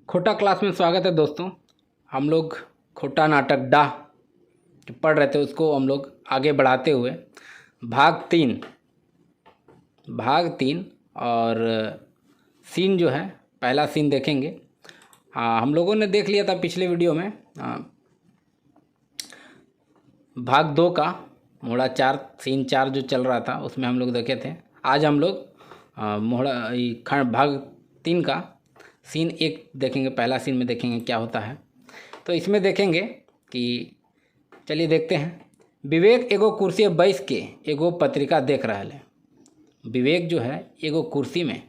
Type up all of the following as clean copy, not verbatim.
खोटा क्लास में स्वागत है दोस्तों। हम लोग खोटा नाटक डा जो पढ़ रहे थे उसको हम लोग आगे बढ़ाते हुए भाग तीन और सीन जो है पहला सीन देखेंगे। हम लोगों ने देख लिया था पिछले वीडियो में भाग 2 का मोड़ा 4 सीन 4 जो चल रहा था उसमें हम लोग देखे थे। आज हम लोग भाग 3 का सीन 1 देखेंगे। पहला सीन में देखेंगे क्या होता है। तो इसमें देखेंगे कि चलिए देखते हैं। विवेक एगो कुर्सी बैस के एगो पत्रिका देख रहा है। विवेक जो है एगो कुर्सी में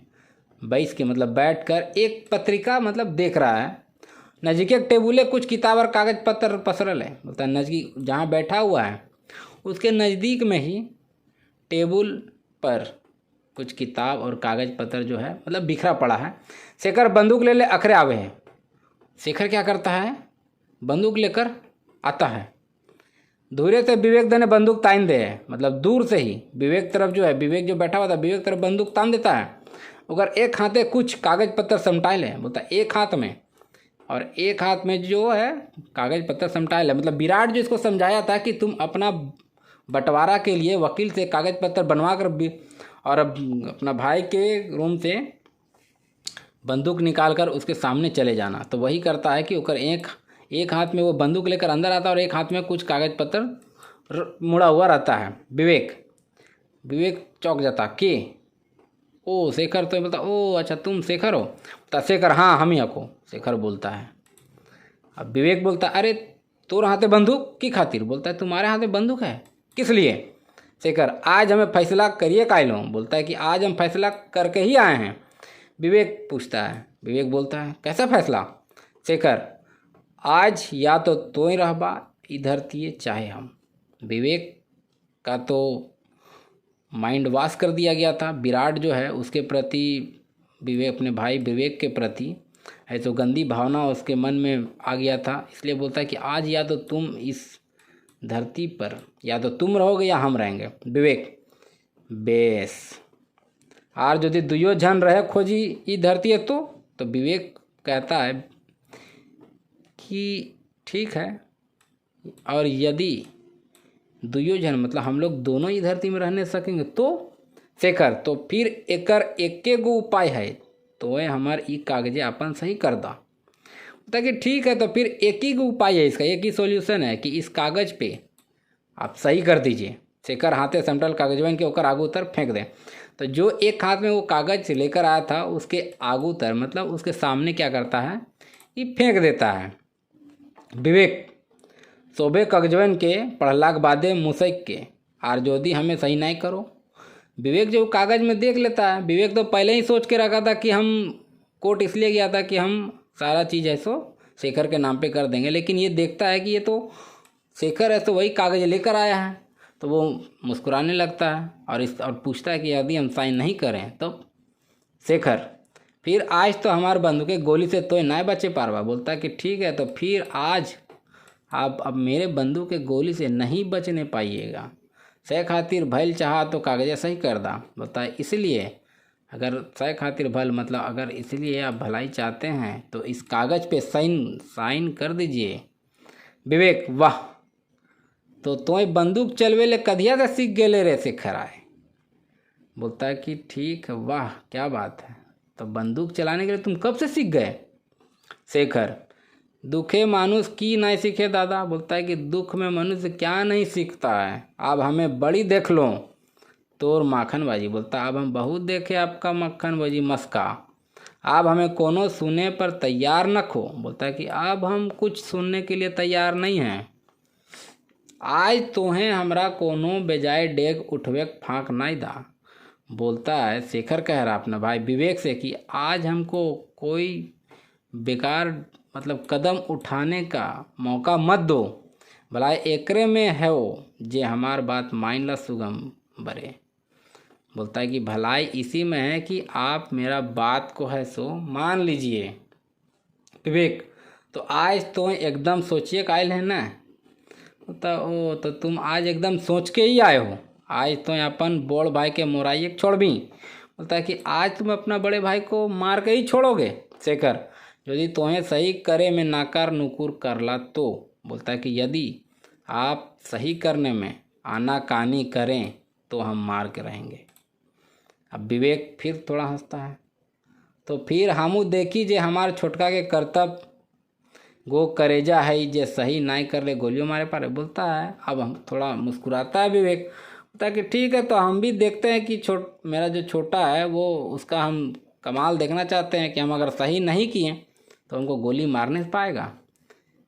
बैस के मतलब बैठ कर एक पत्रिका मतलब देख रहा है। नज़दीक टेबुले कुछ किताब और कागज़ पत्र पसरल है। बोलता है नज़दीक जहाँ बैठा हुआ है उसके नज़दीक में ही टेबुल पर कुछ किताब और कागज़ पत्र जो है मतलब बिखरा पड़ा है। शेखर बंदूक ले अखरे आवे है। शेखर क्या करता है, बंदूक लेकर आता है। दूरे से विवेक ने बंदूक तान दे है, मतलब दूर से ही विवेक तरफ जो है, विवेक जो बैठा हुआ था विवेक तरफ बंदूक तान देता है। अगर एक हाथे कुछ कागज़ पत्र समटाइल है, बोलता एक हाथ में और एक हाथ में जो है कागज़ पत्र समटाइल है। मतलब विराट जो इसको समझाया था कि तुम अपना बंटवारा के लिए वकील से कागज़ पत्र बनवा कर और अपना भाई के रूम से बंदूक निकाल कर उसके सामने चले जाना। तो वही करता है कि ओकर एक हाथ में वो बंदूक लेकर अंदर आता है और एक हाथ में कुछ कागज़ पत्र मुड़ा हुआ रहता है। विवेक चौंक जाता कि ओ शेखर। तो बोलता ओ अच्छा तुम शेखर हो। बोलता शेखर हाँ हम ही को शेखर बोलता है। अब विवेक बोलता अरे तोर हाथे बंदूक की खातिर। बोलता है तुम्हारे हाथे बंदूक है किस लिए। शेखर आज हमें फैसला करिए कायलो। बोलता है कि आज हम फैसला करके ही आए हैं। विवेक पूछता है, विवेक बोलता है कैसा फैसला। शेखर आज या तो ही रहबा इधर तिए चाहे हम। विवेक का तो माइंड वॉश कर दिया गया था। विराट जो है उसके प्रति विवेक अपने भाई विवेक के प्रति है तो गंदी भावना उसके मन में आ गया था। इसलिए बोलता है कि आज या तो तुम इस धरती पर या तो तुम रहोगे या हम रहेंगे। विवेक बेस आर यदि दुयो जन रहे खोजी ई धरती है तो विवेक कहता है कि ठीक है। और यदि दुयो जन मतलब हम लोग दोनों ही धरती में रहने सकेंगे तो शेखर तो फिर एके गो उपाय है तो हमार ई कागजे अपन सही कर दा। ताकि ठीक है तो फिर एक ही उपाय है, इसका एक ही सॉल्यूशन है कि इस कागज़ पे आप सही कर दीजिए। शेखर हाथे समटल कागज बन के ओकर आगू तर फेंक दें। तो जो एक हाथ में वो कागज़ लेकर आया था उसके आगू तर मतलब उसके सामने क्या करता है ये फेंक देता है। विवेक सोबे कागजवन के पढ़ला के बादे मुसैक के आर जोदी हमें सही नहीं करो। विवेक जो कागज़ में देख लेता है, विवेक तो पहले ही सोच के रखा था कि हम कोर्ट इसलिए गया था कि हम सारा चीज़ है सो शेखर के नाम पे कर देंगे। लेकिन ये देखता है कि ये तो शेखर है तो वही कागज़ लेकर आया है। तो वो मुस्कुराने लगता है और पूछता है कि यदि हम साइन नहीं करें तो शेखर फिर आज तो हमारे बंदूक गोली से तो नहीं बचे पारवा। बोलता है कि ठीक है तो फिर आज आप अब मेरे बंदूक के गोली से नहीं बचने पाइएगा। सह खातिर भल चाहा तो कागज़ सही कर दा। बोलता है इसलिए अगर सह खातिर भल मतलब अगर इसलिए आप भलाई चाहते हैं तो इस कागज़ पे साइन कर दीजिए। विवेक वाह तो बंदूक चलवे ले कधिया से सीख गए रे शेखर आए। बोलता है कि ठीक है वाह क्या बात है, तो बंदूक चलाने के लिए तुम कब से सीख गए। शेखर दुखे मानुष की नहीं सीखे दादा। बोलता है कि दुख में मनुष्य क्या नहीं सीखता है। अब हमें बड़ी देख लो तोर माखन बाजी। बोलता अब हम बहुत देखे आपका मक्खन बाजी मस्का। अब हमें कोनो सुनने पर तैयार न खो। बोलता है कि अब हम कुछ सुनने के लिए तैयार नहीं हैं। आज तोहें हमरा कोनो बेजाय डेग उठवे फाँक नहीं दा। बोलता है शेखर कह रहा अपना भाई विवेक से कि आज हमको कोई बेकार मतलब कदम उठाने का मौका मत दो। भला एकरे में है वो जे हमार बात मान ला सुगम बरे। बोलता है कि भलाई इसी में है कि आप मेरा बात को है सो मान लीजिए। विवेक तो आज तो एकदम सोचिए कायल है ना। बोलता ओ तो तुम आज एकदम सोच के ही आए हो। आज तो अपन बड़ भाई के मोराइए छोड़ भी। बोलता है कि आज तुम अपना बड़े भाई को मार के ही छोड़ोगे। शेखर यदि तोहें सही करे में नाकार नुकुर करला तो, बोलता है कि यदि आप सही करने में आनाकानी करें तो हम मार के रहेंगे। अब विवेक फिर थोड़ा हंसता है, तो फिर हमू देखी जे हमारे छोटका के कर्तव्य गो करेजा है जे सही नाई कर ले गोलियों मारे पारे, बोलता है। अब हम थोड़ा मुस्कुराता है विवेक, बोलता है कि ठीक है, तो हम भी देखते हैं कि मेरा जो छोटा है वो उसका हम कमाल देखना चाहते हैं कि हम अगर सही नहीं किए तो हमको गोली मार नहीं पाएगा।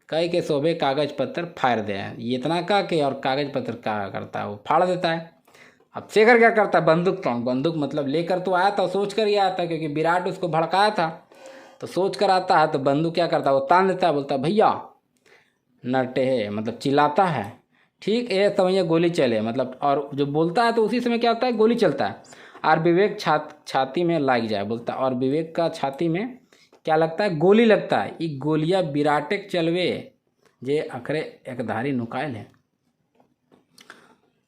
कई के शोभे कागज पत्तर फाड़ दे, ये इतना कह के और कागज पत्तर क्या करता है, वो फाड़ देता है। अब शेखर क्या करता है, बंदूक मतलब लेकर तो आया था, सोच कर ही आया था, क्योंकि विराट उसको भड़काया था, तो सोच कर आता है। तो बंदूक क्या करता है, वो तान देता है, बोलता है भैया नटे है, मतलब चिल्लाता है। ठीक है, समझिए गोली चले मतलब, और जो बोलता है तो उसी समय क्या होता है, गोली चलता है और विवेक छाती में लग जाए, बोलता है। और विवेक का छाती में क्या लगता है, गोली लगता है। ये गोलियां विराटे चलवे जे अखरे एकधारी नुकायल है।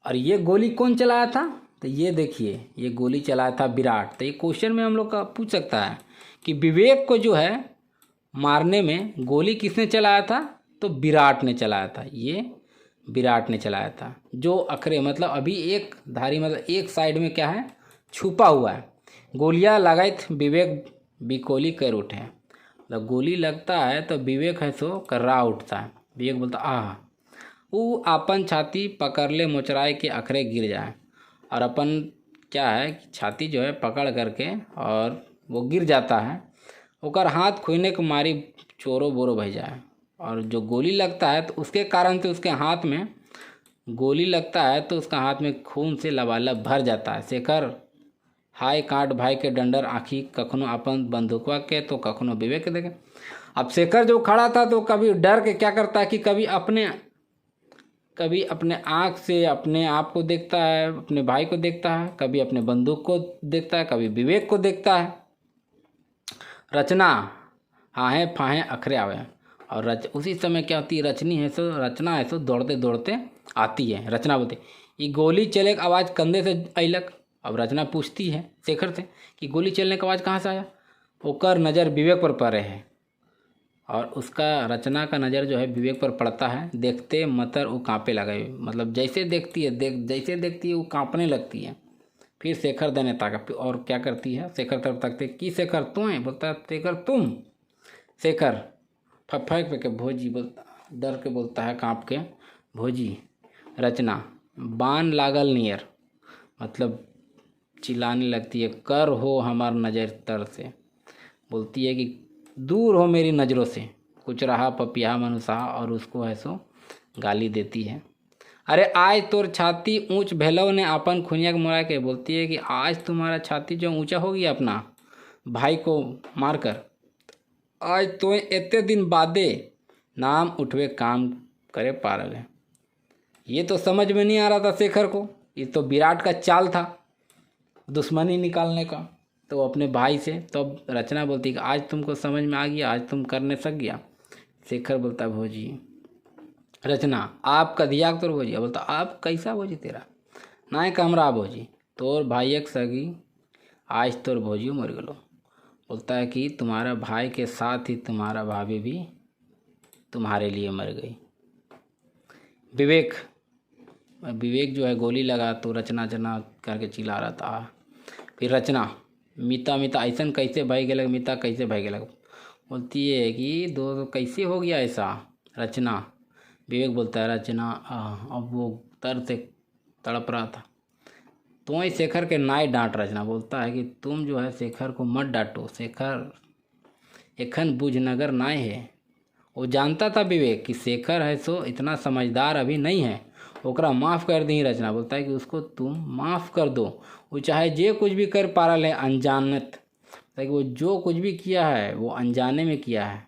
और ये गोली कौन चलाया था, तो ये देखिए, ये गोली चलाया था विराट। तो ये क्वेश्चन में हम लोग का पूछ सकता है कि विवेक को जो है मारने में गोली किसने चलाया था, तो विराट ने चलाया था। ये विराट ने चलाया था, जो अखरे मतलब अभी एक धारी मतलब एक साइड में क्या है, छुपा हुआ है। गोलियां लगाइत विवेक बिकोली कर उठे, मतलब गोली लगता है तो विवेक है सो कर्रा उठता है। विवेक बोलता आह, वो अपन छाती पकड़ ले मोचराए के अखरे गिर जाए, और अपन क्या है कि छाती जो है पकड़ करके और वो गिर जाता है, ओकर हाथ खुने को मारी चोरो बोरो भय जाए। और जो गोली लगता है तो उसके कारण से उसके हाथ में गोली लगता है तो उसका हाथ में खून से लबालब भर जाता है। शेखर हाय काट भाई के डंडर आँखी, कखनो अपन बंदूकवा के तो कखनो विवेक के देखे। अब शेखर जो खड़ा था तो कभी डर के क्या करता है कि कभी अपने आँख से अपने आप को देखता है, अपने भाई को देखता है, कभी अपने बंदूक को देखता है, कभी विवेक को देखता है। रचना हाँहे फाहे अखरे आवे, और उसी समय क्या होती है, रचना है सो दौड़ते दौड़ते आती है। रचना बोलते ये गोली चले का आवाज़ कंधे से अइलक। अब रचना पूछती है शेखर से कि गोली चलने का आवाज़ कहाँ से आया। ओकर नज़र विवेक पर पड़े है, और उसका रचना का नज़र जो है विवेक पर पड़ता है। देखते मतर वो काँपे लगे, मतलब जैसे देखती है वो काँपने लगती है। फिर शेखर देने ताकत और क्या करती है, शेखर तरफ तकते कि शेखर तुम है, बोलता है शेखर तुम। शेखर फफक पे के भोजी बोलता, डर के बोलता है काँप के, भोजी। रचना बान लागल नियर, मतलब चिल्लाने लगती है, कर हो हमार नज़र तर से, बोलती है कि दूर हो मेरी नज़रों से। कुछ रहा पपिया मनुषा, और उसको है सो गाली देती है। अरे आज तोर छाती ऊंच भेलव ने अपन खुनिया के मुड़ा के, बोलती है कि आज तुम्हारा छाती जो ऊंचा हो गया अपना भाई को मारकर, आज तो इतने दिन बादे नाम उठवे काम करे पारल है। ये तो समझ में नहीं आ रहा था शेखर को, ये तो विराट का चाल था दुश्मनी निकालने का, तो अपने भाई से। तो रचना बोलती कि आज तुमको समझ में आ गया, आज तुम करने सक गया। शेखर बोलता भोजी। रचना आप कदिया तोर भोजी, बोलता आप कैसा भोजी तेरा, ना कमरा भोजी तोर भाई एक सगी आज तोर भोजी मर गलो। बोलता है कि तुम्हारा भाई के साथ ही तुम्हारा भाभी भी तुम्हारे लिए मर गई। विवेक जो है गोली लगा तो रचना करके चिल्ला रहा था। फिर रचना मीता ऐसा कैसे भाई गलग, मीता कैसे भाई गलग, बोलती है कि दो कैसे हो गया ऐसा। रचना विवेक बोलता है रचना अब वो दर्द से तड़प रहा था। तो वही शेखर के नाई डांट। रचना बोलता है कि तुम जो है शेखर को मत डांटो, शेखर एखन बुझनगर नाय है। वो जानता था विवेक कि शेखर है सो इतना समझदार अभी नहीं है, ओकरा माफ़ कर दी। रचना बोलता है कि उसको तुम माफ़ कर दो, वो चाहे जे कुछ भी कर पा रहा है अनजानत, ताकि वो जो कुछ भी किया है वो अनजाने में किया है।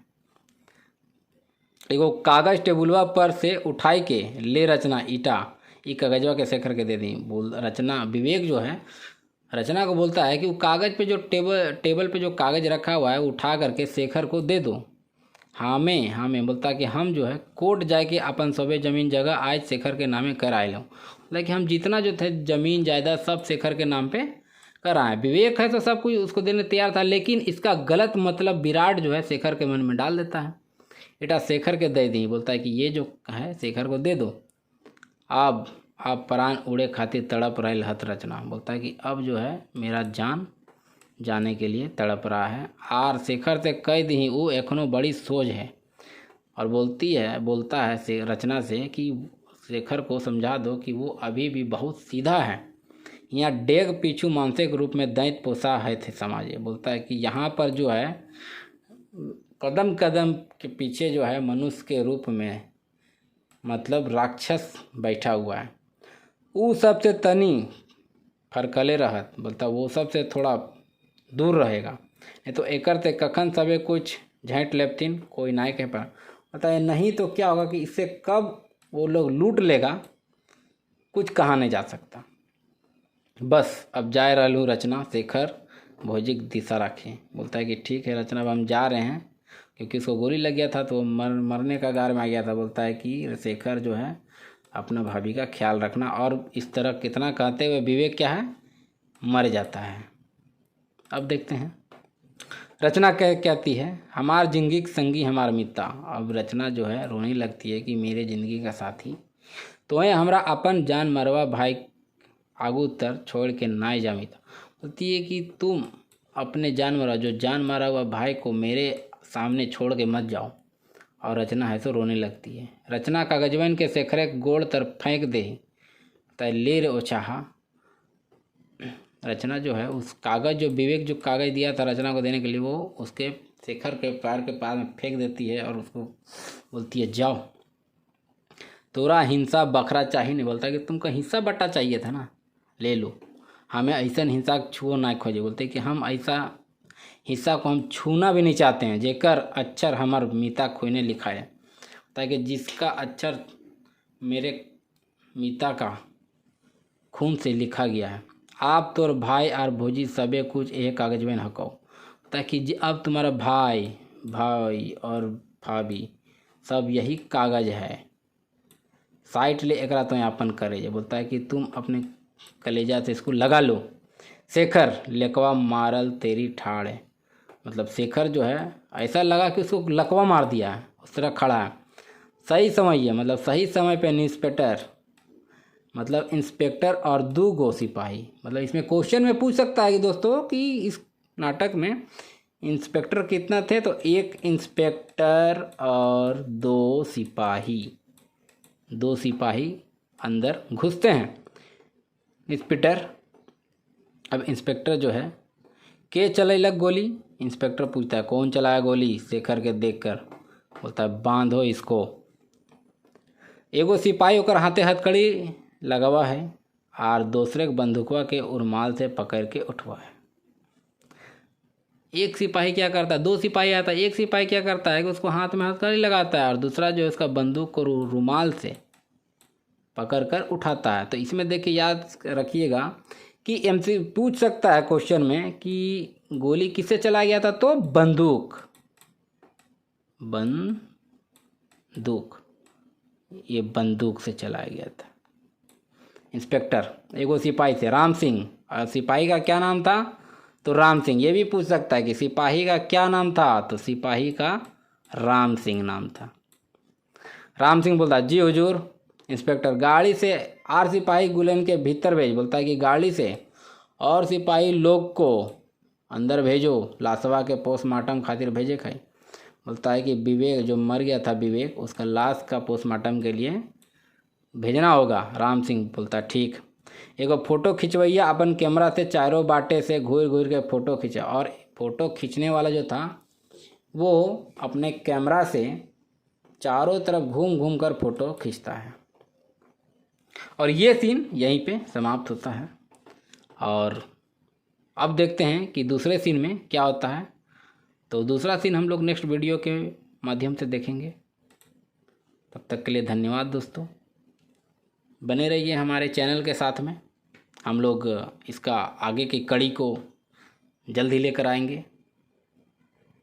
एगो कागज़ टेबुलवा पर से उठाई के ले रचना ईटा, ये कागजवा के शेखर के दे दी। बोल रचना विवेक जो है रचना को बोलता है कि वो कागज़ पे जो टेबल पे जो कागज़ रखा हुआ है उठा करके शेखर को दे दो। हाँ मैं बोलता कि हम जो है कोर्ट जाके अपन सबे ज़मीन जगह आज शेखर के नामे कर आए लो, मतलब कि हम जितना जो थे ज़मीन जायदाद सब शेखर के नाम पे कर रहा है। विवेक है तो सब कुछ उसको देने तैयार था, लेकिन इसका गलत मतलब विराट जो है शेखर के मन में डाल देता है। बेटा शेखर के दे दी, बोलता है कि ये जो है शेखर को दे दो। अब प्राण उड़े खातिर तड़प रहे हत रचना, बोलता है कि अब जो है मेरा जान जाने के लिए तड़प रहा है। आर शेखर से कह दी वो एखनो बड़ी सोच है, और बोलता है से रचना से कि शेखर को समझा दो कि वो अभी भी बहुत सीधा है। यहाँ डेग पीछू मानसिक रूप में दैत पोसा है थे समाज। बोलता है कि यहाँ पर जो है कदम कदम के पीछे जो है मनुष्य के रूप में मतलब राक्षस बैठा हुआ है। वो सबसे तनी फरकले रहत, बोलता वो सबसे थोड़ा दूर रहेगा, नहीं तो एकर ते कखन सबे कुछ झैंट लेपतिन कोई नाय के पर। बोलता नहीं तो क्या होगा कि इससे कब वो लोग लूट लेगा कुछ कहा नहीं जा सकता। बस अब जाए रहलू रचना शेखर भोजी की दिशा रखें। बोलता है कि ठीक है रचना, अब हम जा रहे हैं, क्योंकि उसको गोली लग गया था तो मरने का गार में आ गया था। बोलता है कि शेखर जो है अपना भाभी का ख्याल रखना, और इस तरह कितना कहते हुए विवेक क्या है मर जाता है। अब देखते हैं रचना कहती है हमार जिंदगी की संगी हमार मिता। अब रचना जो है रोने लगती है कि मेरे ज़िंदगी का साथी तो है हमरा अपन जान मरवा भाई आगू तर छोड़ के ना जामिता। बोलती है कि तुम अपने जान मरा जो जान मारा हुआ भाई को मेरे सामने छोड़ के मत जाओ। और रचना है तो रोने लगती है। रचना कागजवन के शेखरे गोड़ तर फेंक दे तय ले रे ओछाहा। रचना जो है उस कागज़ जो विवेक जो कागज़ दिया था रचना को देने के लिए वो उसके शेखर के पैर के पार में फेंक देती है और उसको बोलती है जाओ तोरा हिंसा बखरा चाहिए नहीं। बोलता है कि तुमको हिस्सा बट्टा चाहिए था ना, ले लो, हमें ऐसा हिंसा छुओ ना खोजे। बोलते कि हम ऐसा हिस्सा को हम छूना भी नहीं चाहते हैं जेकर अक्षर हमार मीता खोने लिखा है, ताकि जिसका अक्षर मेरे मीता का खून से लिखा गया है। आप तोर भाई और भोजी सबे कुछ एक कागज में हको, ताकि अब तुम्हारा भाई और भाभी सब यही कागज है, साइट ले एकरा तो यापन करे। बोलता है कि तुम अपने कलेजा से इसको लगा लो। शेखर लेकवा मारल तेरी ठाड़ है, मतलब शेखर जो है ऐसा लगा कि उसको लकवा मार दिया है, उस तरह खड़ा है। सही समय है, मतलब सही समय पे इंस्पेक्टर और 2 गो सिपाही। मतलब इसमें क्वेश्चन में पूछ सकता है कि दोस्तों कि इस नाटक में इंस्पेक्टर कितना थे, तो 1 इंस्पेक्टर और 2 सिपाही अंदर घुसते हैं। इंस्पेक्टर अब इंस्पेक्टर जो है के चलैलक गोली। इंस्पेक्टर पूछता है कौन चलाया गोली शेखर के देखकर। बोलता है बांधो इसको। एगो सिपाही होकर हाथे हथकड़ी लगवा है और दूसरे बंदूकवा के उर्माल से पकड़ के उठवा है। एक सिपाही क्या करता है, 2 सिपाही आता है, एक सिपाही क्या करता है कि उसको हाथ में हथकड़ी लगाता है और दूसरा जो है उसका बंदूक को रुमाल से पकड़कर उठाता है। तो इसमें देखिए याद रखिएगा कि एमसी पूछ सकता है क्वेश्चन में कि गोली किससे चलाया गया था, तो बंदूक ये बंदूक से चलाया गया था। इंस्पेक्टर एगो सिपाही से राम सिंह, और सिपाही का क्या नाम था, तो राम सिंह। ये भी पूछ सकता है कि सिपाही का क्या नाम था, तो सिपाही का राम सिंह नाम था। राम सिंह बोलता जी हुजूर। इंस्पेक्टर गाड़ी से आर सिपाही गुलेन के भीतर भेज। बोलता है कि गाड़ी से और सिपाही लोग को अंदर भेजो, लाशवा के पोस्टमार्टम खातिर भेजे खाई। बोलता है कि विवेक जो मर गया था विवेक, उसका लाश का पोस्टमार्टम के लिए भेजना होगा। राम सिंह बोलता ठीक। एगो फोटो खिंचवैया अपन कैमरा से चारों बाटे से घूर के फ़ोटो खींचा, और फ़ोटो खींचने वाला जो था वो अपने कैमरा से चारों तरफ घूम कर फ़ोटो खींचता है। और ये सीन यहीं पे समाप्त होता है। और अब देखते हैं कि दूसरे सीन में क्या होता है। तो दूसरा सीन हम लोग नेक्स्ट वीडियो के माध्यम से देखेंगे। तब तक के लिए धन्यवाद दोस्तों, बने रहिए हमारे चैनल के साथ में। हम लोग इसका आगे की कड़ी को जल्द ही लेकर आएंगे।